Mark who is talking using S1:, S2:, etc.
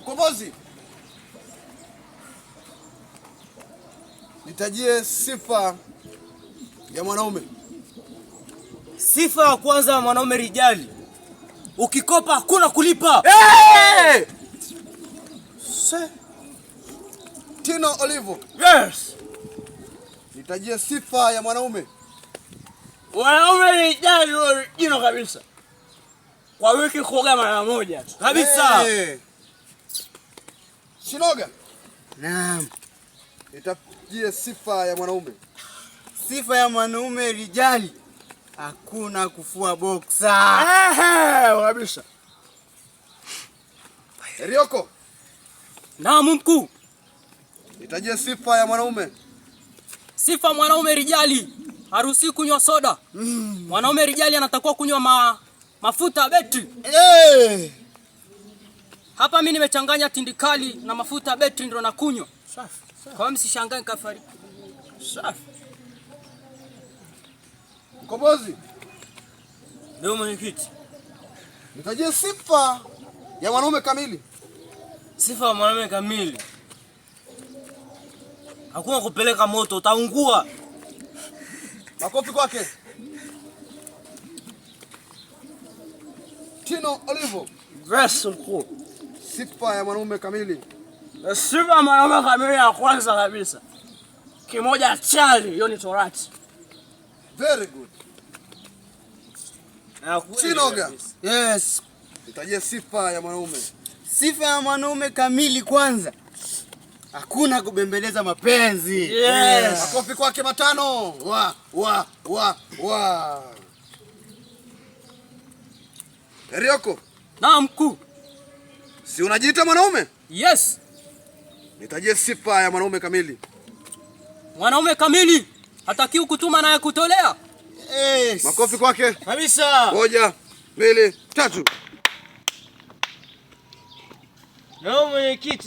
S1: Mkombozi, nitajie sifa ya mwanaume.
S2: Sifa ya kwanza ya mwanaume rijali, ukikopa hakuna kulipa.
S1: Hey! Tino Olivo.
S2: Yes.
S1: Nitajie sifa ya mwanaume.
S2: Mwanaume rijali original kabisa. Kwa wiki kuoga mara moja kabisa.
S1: Hey! Shinoga.
S2: Naam.
S1: Nitajie sifa ya mwanaume.
S2: Sifa ya mwanaume rijali, hakuna kufua boxer. Kabisa.
S1: Rioko.
S2: Naam mkuu.
S1: Nitajie sifa ya mwanaume.
S2: Sifa mwanaume rijali, haruhusi kunywa soda. Mwanaume rijali anatakiwa kunywa mafuta betri.
S1: Hey!
S2: Hapa mimi nimechanganya tindikali na mafuta betri ndio nakunywa. Safi. Kwa msishangae nikafariki. Safi.
S1: Mkombozi,
S2: Ndio mwenyekiti.
S1: nitajie sifa ya mwanaume kamili.
S2: Sifa ya mwanaume kamili, hakuna kupeleka moto, utaungua.
S1: Makofi kwake. Tino Olivo.
S2: Vessel.
S1: Sifa ya mwanaume kamili.
S2: Sifa ya mwanaume kamili ya kwanza kabisa, kimoja chali, hiyo ni Torati.
S1: Very good. Chinoga.
S2: Yes.
S1: Nitajie sifa ya mwanaume.
S2: Sifa ya mwanaume kamili kwanza, hakuna kubembeleza mapenzi. Yes.
S1: Makofi kwake matano. Wa. Rioko.
S2: Naam mkuu.
S1: Si unajiita mwanaume?
S2: Yes.
S1: Nitajie sifa ya mwanaume kamili.
S2: Mwanaume kamili hatakiwi kutuma na kutolea. Yes.
S1: Makofi kwake.
S2: Kabisa.
S1: 1, 2, 3.
S2: Ndio mwenyekiti.